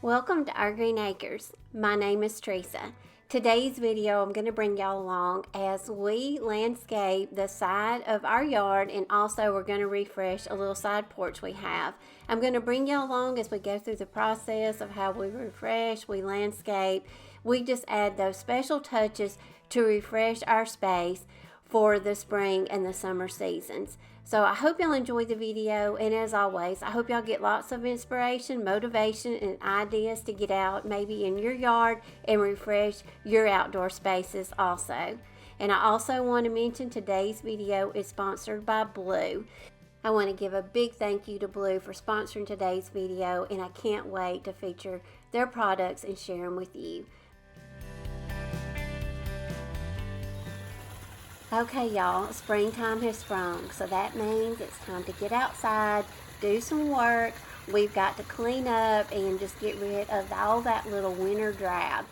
Welcome to our Greene Acres. My name is Teresa. Today's video I'm going to bring y'all along as we landscape the side of our yard, and also we're going to refresh a little side porch we have. I'm going to bring y'all along as we go through the process of how we refresh, we landscape. We just add those special touches to refresh our space for the spring and the summer seasons. So I hope y'all enjoy the video, and as always, I hope y'all get lots of inspiration, motivation, and ideas to get out maybe in your yard and refresh your outdoor spaces also. And I also want to mention today's video is sponsored by Bluu. I want to give a big thank you to Bluu for sponsoring today's video, and I can't wait to feature their products and share them with you. Okay, y'all, springtime has sprung, so that means it's time to get outside, do some work. We've got to clean up and just get rid of all that little winter drab.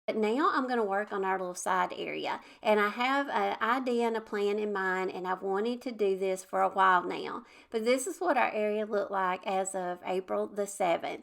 But now I'm going to work on our little side area, and I have an idea and a plan in mind, and I've wanted to do this for a while now. But this is what our area looked like as of April the 7th.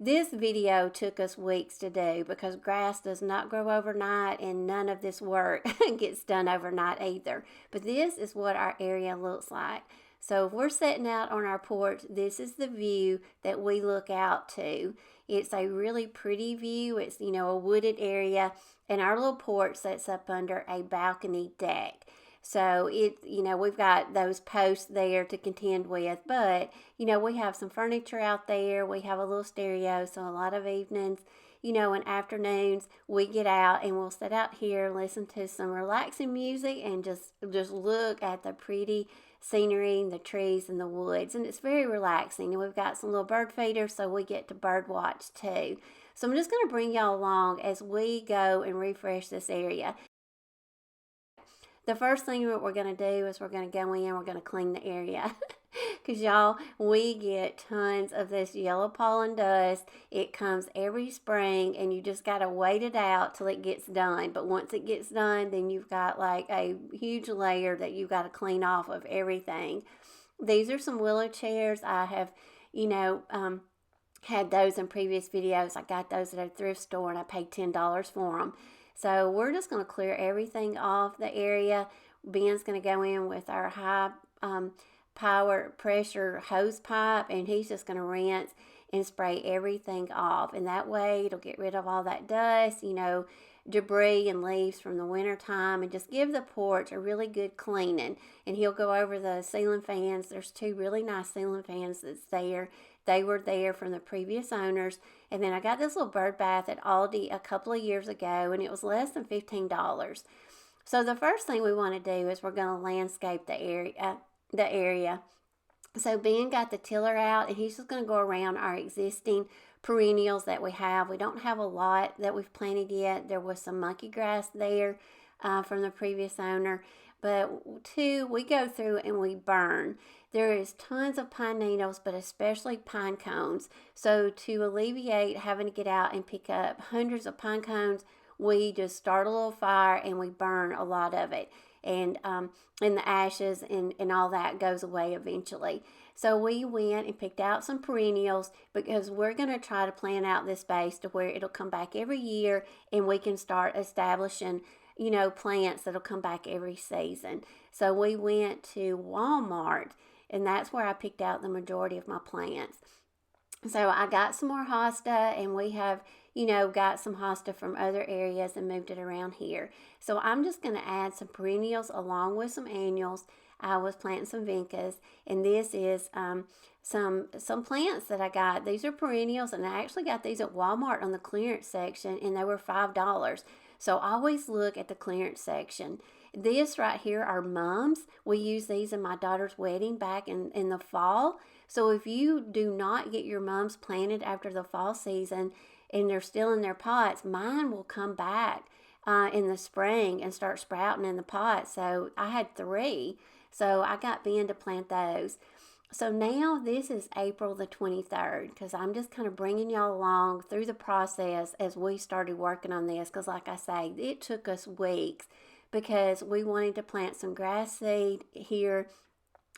This video took us weeks to do because grass does not grow overnight, and none of this work gets done overnight either. But this is what our area looks like. So if we're sitting out on our porch, this is the view that we look out to. It's a really pretty view. It's, a wooded area, and our little porch sits up under a balcony deck. So we've got those posts there to contend with, but we have some furniture out there. We have a little stereo, so a lot of evenings, and afternoons we get out and we'll sit out here, listen to some relaxing music, and just look at the pretty scenery and the trees and the woods, and it's very relaxing. And we've got some little bird feeders, so we get to bird watch too. So I'm just going to bring y'all along as we go and refresh this area. The first thing that we're going to do is we're going to go in, we're going to clean the area. Because y'all, we get tons of this yellow pollen dust. It comes every spring, and you just got to wait it out till it gets done. But once it gets done, then you've got like a huge layer that you've got to clean off of everything. These are some willow chairs. I have, had those in previous videos. I got those at a thrift store, and I paid $10 for them. So we're just going to clear everything off the area. Ben's going to go in with our high power pressure hose pipe, and he's just going to rinse and spray everything off. And that way it'll get rid of all that dust, debris and leaves from the winter time, and just give the porch a really good cleaning. And he'll go over the ceiling fans. There's two really nice ceiling fans that's there. They were there from the previous owners. And then I got this little bird bath at Aldi a couple of years ago, and it was less than $15. So the first thing we want to do is we're going to landscape the area. So Ben got the tiller out, and he's just going to go around our existing perennials that we have. We don't have a lot that we've planted yet. There was some monkey grass there from the previous owner. But two, we go through and we burn. There is tons of pine needles, but especially pine cones. So to alleviate having to get out and pick up hundreds of pine cones, we just start a little fire and we burn a lot of it. And the ashes and all that goes away eventually. So we went and picked out some perennials because we're going to try to plan out this space to where it'll come back every year, and we can start establishing plants that'll come back every season. So we went to Walmart, and that's where I picked out the majority of my plants. So I got some more hosta, and we have, got some hosta from other areas and moved it around here. So I'm just going to add some perennials along with some annuals. I was planting some vincas, and this is some plants that I got. These are perennials, and I actually got these at Walmart on the clearance section, and they were $5. So always look at the clearance section. This right here are mums. We used these in my daughter's wedding back in the fall. So if you do not get your mums planted after the fall season and they're still in their pots, mine will come back in the spring and start sprouting in the pot. So I had 3. So I got Ben to plant those. So now this is April the 23rd, because I'm just kind of bringing y'all along through the process as we started working on this, because like I say, it took us weeks because we wanted to plant some grass seed here,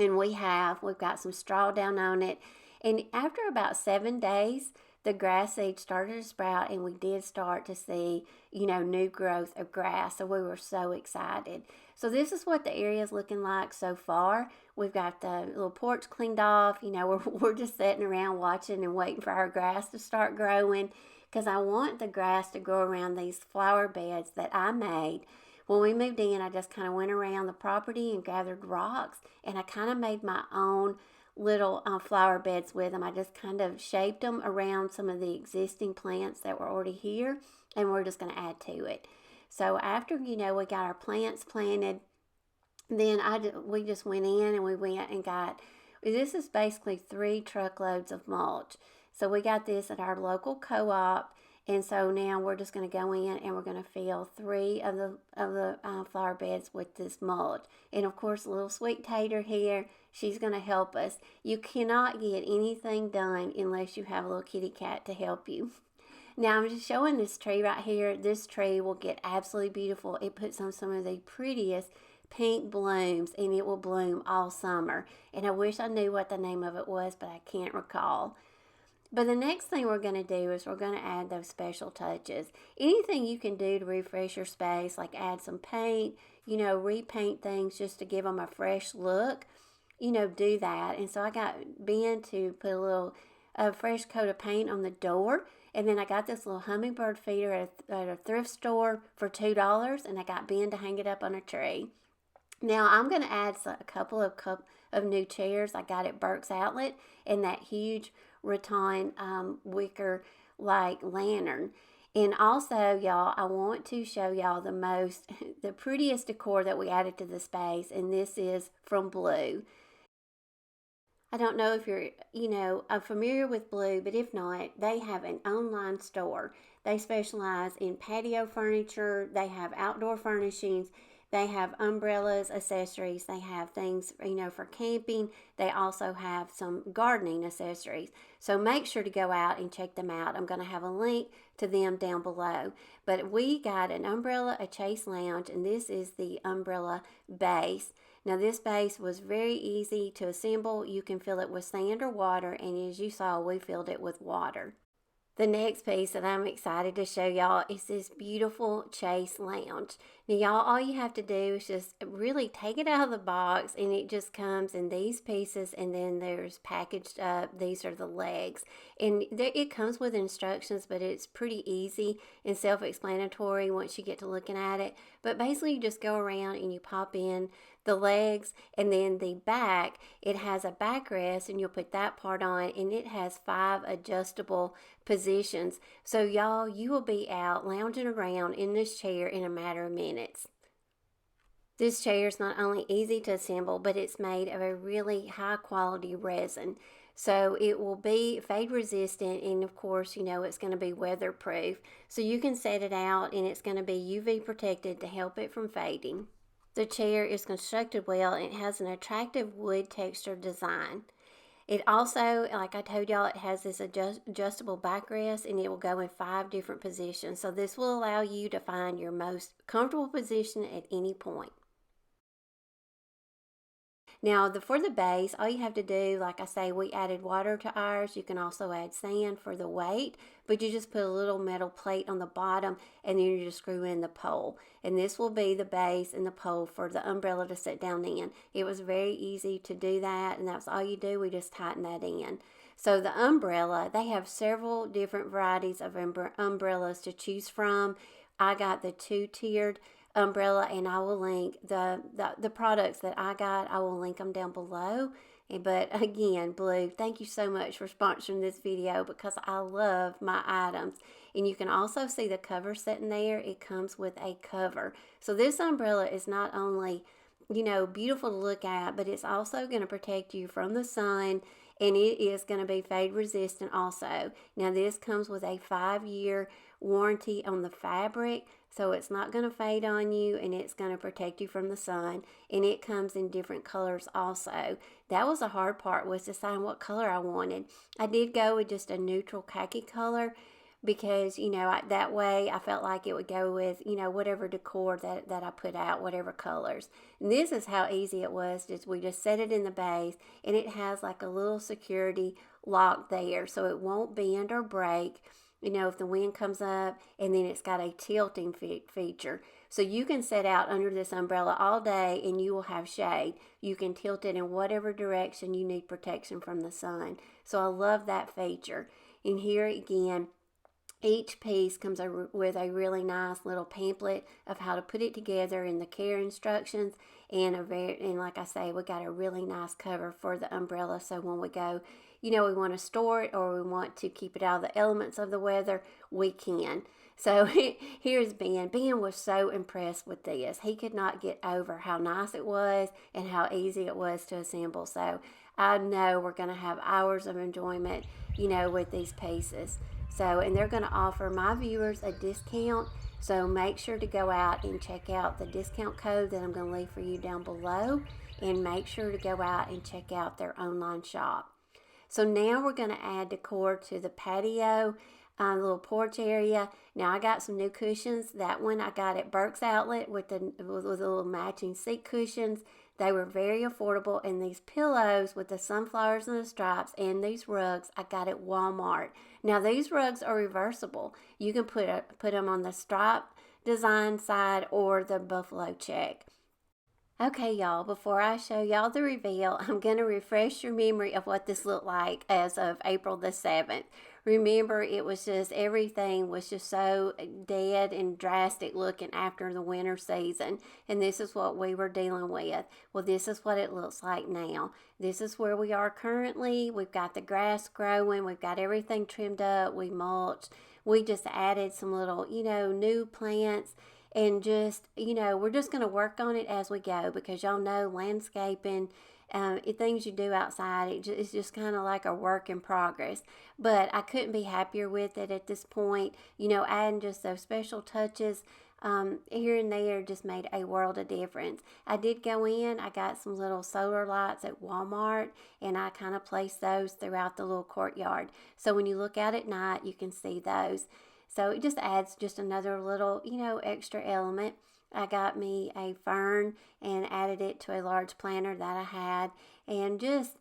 and we've got some straw down on it. And after about 7 days, the grass seed started to sprout, and we did start to see, new growth of grass. So we were so excited. So this is what the area is looking like so far. We've got the little porch cleaned off. We're just sitting around watching and waiting for our grass to start growing, because I want the grass to grow around these flower beds that I made. When we moved in, I just kind of went around the property and gathered rocks, and I kind of made my own little flower beds with them. I just kind of shaped them around some of the existing plants that were already here, and we're just going to add to it. So after, we got our plants planted, then we just went in and we went and got, this is basically 3 truckloads of mulch. So we got this at our local co-op. And so now we're just going to go in and we're going to fill 3 of the flower beds with this mulch. And of course, a little sweet tater here, she's going to help us. You cannot get anything done unless you have a little kitty cat to help you. Now I'm just showing this tree right here. This tree will get absolutely beautiful. It puts on some of the prettiest pink blooms, and it will bloom all summer. And I wish I knew what the name of it was, but I can't recall. But the next thing we're going to do is we're going to add those special touches. Anything you can do to refresh your space, like add some paint, repaint things just to give them a fresh look, do that. And so I got Ben to put a fresh coat of paint on the door. And then I got this little hummingbird feeder at a thrift store for $2, and I got Ben to hang it up on a tree. Now I'm going to add a couple of new chairs I got at Burke's Outlet, and that huge rattan wicker like lantern. And also, y'all, I want to show y'all the prettiest decor that we added to the space, and this is from Bluu. I don't know if you're, familiar with Bluu, but if not, they have an online store. They specialize in patio furniture. They have outdoor furnishings. They have umbrellas, accessories. They have things, for camping. They also have some gardening accessories. So make sure to go out and check them out. I'm going to have a link to them down below. But we got an umbrella, a chase lounge, and this is the umbrella base. Now this base was very easy to assemble. You can fill it with sand or water, and as you saw, we filled it with water. The next piece that I'm excited to show y'all is this beautiful chase lounge. Now y'all, all you have to do is just really take it out of the box, and it just comes in these pieces, and then there's packaged up. These are the legs, and it comes with instructions, but it's pretty easy and self-explanatory once you get to looking at it. But basically you just go around and you pop in the legs, and then the back, it has a backrest, and you'll put that part on, and it has 5 adjustable positions. So y'all, you will be out lounging around in this chair in a matter of minutes. This chair is not only easy to assemble, but it's made of a really high quality resin. So it will be fade resistant, and of course, it's going to be weatherproof. So you can set it out, and it's going to be UV protected to help it from fading. The chair is constructed well, and it has an attractive wood texture design. It also, like I told y'all, it has this adjustable backrest, and it will go in 5 different positions. So this will allow you to find your most comfortable position at any point. Now, for the base, all you have to do, like I say, we added water to ours. You can also add sand for the weight, but you just put a little metal plate on the bottom, and then you just screw in the pole. And this will be the base and the pole for the umbrella to sit down in. It was very easy to do that, and that's all you do. We just tighten that in. So the umbrella, they have several different varieties of umbrellas to choose from. I got the 2-tiered umbrella, and I will link the products that I got. I will link them down below. But again, Bluu, thank you so much for sponsoring this video, because I love my items. And you can also see the cover sitting there. It comes with a cover. So this umbrella is not only, beautiful to look at, but it's also going to protect you from the sun, and it is going to be fade resistant also. Now this comes with a 5-year warranty on the fabric, so it's not going to fade on you, and it's going to protect you from the sun, and it comes in different colors also. That was the hard part, was deciding what color I wanted. I did go with just a neutral khaki color, because, that way I felt like it would go with, whatever decor that I put out, whatever colors. And this is how easy it was. We just set it in the base, and it has like a little security lock there, so it won't bend or break, if the wind comes up. And then it's got a tilting feature. So you can set out under this umbrella all day and you will have shade. You can tilt it in whatever direction you need protection from the sun. So I love that feature. And here again, each piece comes with a really nice little pamphlet of how to put it together and the care instructions, and like I say, we got a really nice cover for the umbrella. So when we go, we want to store it or we want to keep it out of the elements of the weather, we can. So here's Ben. Ben was so impressed with this. He could not get over how nice it was and how easy it was to assemble. So I know we're going to have hours of enjoyment, with these pieces. So, and they're going to offer my viewers a discount. So make sure to go out and check out the discount code that I'm going to leave for you down below. And make sure to go out and check out their online shop. So now we're going to add decor to the patio, little porch area. Now I got some new cushions. That one I got at Burke's Outlet with the little matching seat cushions. They were very affordable. And these pillows with the sunflowers and the stripes and these rugs I got at Walmart. Now these rugs are reversible. You can put them on the stripe design side or the buffalo check. Okay, y'all, before I show y'all the reveal, I'm going to refresh your memory of what this looked like as of April the 7th. Remember, everything was just so dead and drastic looking after the winter season. And this is what we were dealing with. Well, this is what it looks like now. This is where we are currently. We've got the grass growing. We've got everything trimmed up. We mulched. We just added some little, new plants. And just, we're just going to work on it as we go, because y'all know landscaping, things you do outside, it's just kind of like a work in progress. But I couldn't be happier with it at this point. Adding just those special touches here and there just made a world of difference. I did go in, I got some little solar lights at Walmart, and I kind of placed those throughout the little courtyard. So when you look out at night, you can see those. So it just adds just another little, extra element. I got me a fern and added it to a large planter that I had. And just,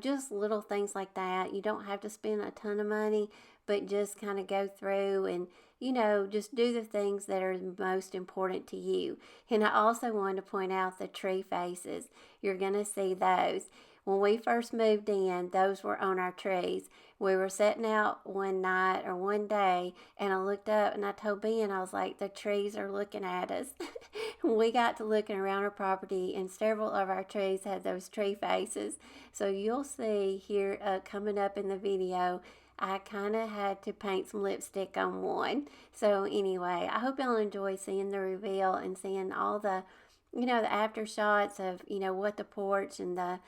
just little things like that. You don't have to spend a ton of money, but just kind of go through and, just do the things that are most important to you. And I also wanted to point out the tree faces. You're going to see those. When we first moved in, those were on our trees. We were sitting out one night or one day, and I looked up and I told Ben, I was like, the trees are looking at us. We got to looking around our property, and several of our trees had those tree faces. So you'll see here coming up in the video, I kind of had to paint some lipstick on one. So anyway, I hope y'all enjoy seeing the reveal and seeing all the, the after shots of, what the porch and the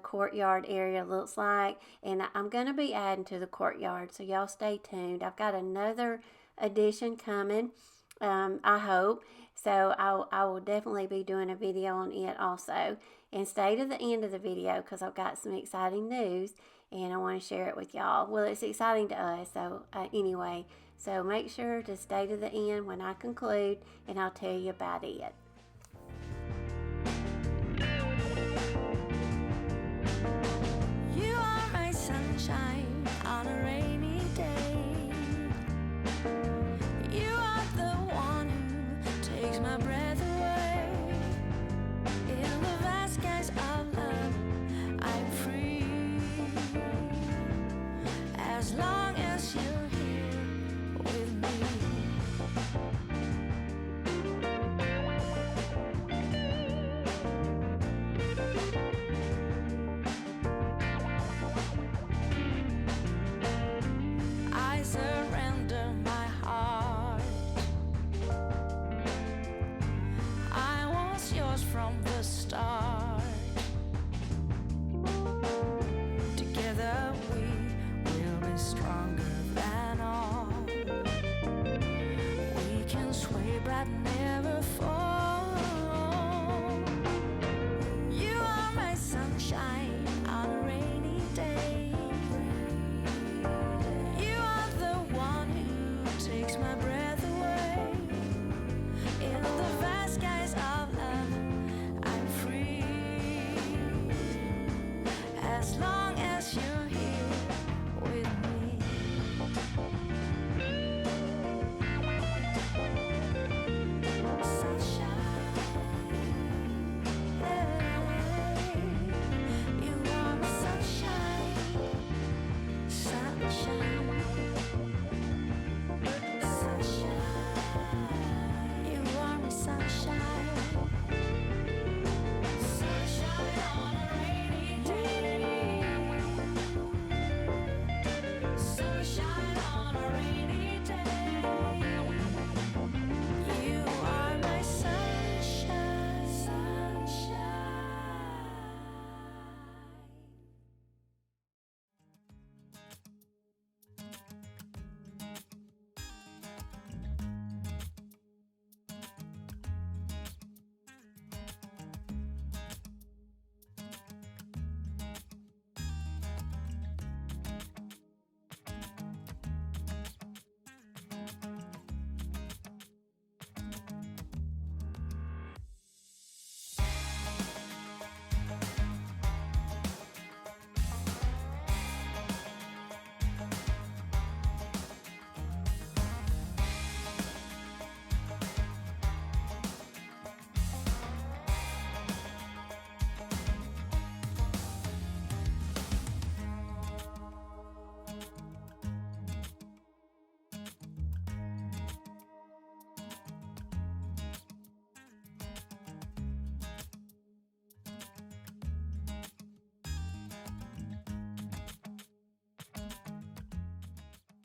courtyard area looks like. And I'm going to be adding to the courtyard, so y'all stay tuned. I've got another addition coming, I hope. So I will definitely be doing a video on it also. And stay to the end of the video, because I've got some exciting news and I want to share it with y'all. Well, it's exciting to us. So anyway, so make sure to stay to the end when I conclude, and I'll tell you about it. Sunshine on a rainy day. You are the one who takes my breath away. In the vast skies of love, I'm free. As long as you're here with me. Surrender my heart. I was yours from the start. Together we will be stronger than all. We can sway but never fall. You are my sunshine on a rainy day. One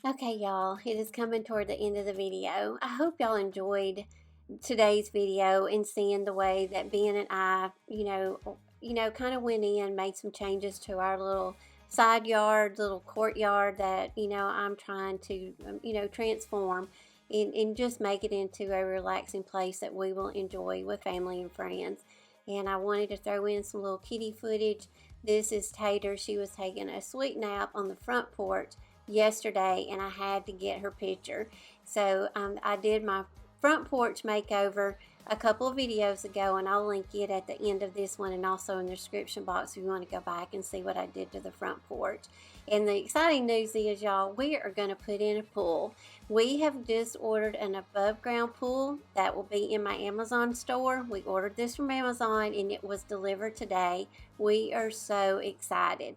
Okay, y'all, it is coming toward the end of the video. I hope y'all enjoyed today's video and seeing the way that Ben and I, kind of went in, made some changes to our little side yard, little courtyard that, I'm trying to, transform and just make it into a relaxing place that we will enjoy with family and friends. And I wanted to throw in some little kitty footage. This is Tater. She was taking a sweet nap on the front porch yesterday, and I had to get her picture. So I did my front porch makeover a couple of videos ago, and I'll link it at the end of this one and also in the description box if you want to go back and see what I did to the front porch. And the exciting news is, y'all, we are going to put in a pool. We have just ordered an above ground pool that will be in my Amazon store. We ordered this from Amazon and it was delivered today. We are so excited.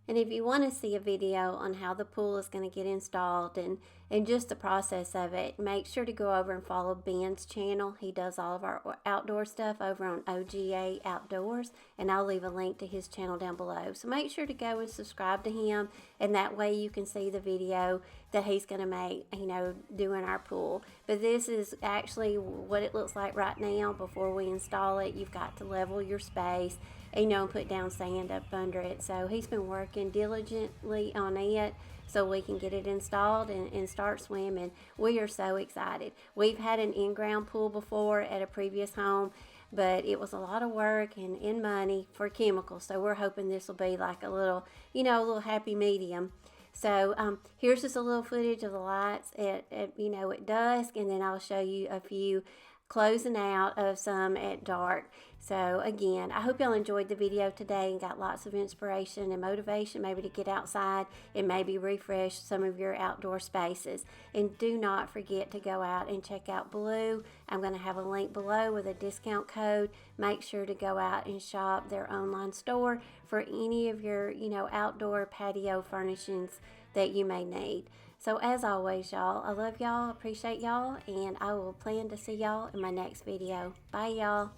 And if you want to see a video on how the pool is going to get installed and just the process of it, make sure to go over and follow Ben's channel. He does all of our outdoor stuff over on OGA Outdoors, and I'll leave a link to his channel down below. So make sure to go and subscribe to him, and that way you can see the video that he's going to make, doing our pool. But this is actually what it looks like right now before we install it. You've got to level your space, and put down sand up under it. So he's been working diligently on it so we can get it installed and start swimming. We are so excited. We've had an in-ground pool before at a previous home, but it was a lot of work and money for chemicals. So we're hoping this will be like a little happy medium. So here's just a little footage of the lights at dusk, and then I'll show you a few closing out of some at dark. So again, I hope y'all enjoyed the video today and got lots of inspiration and motivation maybe to get outside and maybe refresh some of your outdoor spaces. And do not forget to go out and check out Bluu. I'm going to have a link below with a discount code. Make sure to go out and shop their online store for any of your, outdoor patio furnishings that you may need. So as always, y'all, I love y'all, appreciate y'all, and I will plan to see y'all in my next video. Bye, y'all.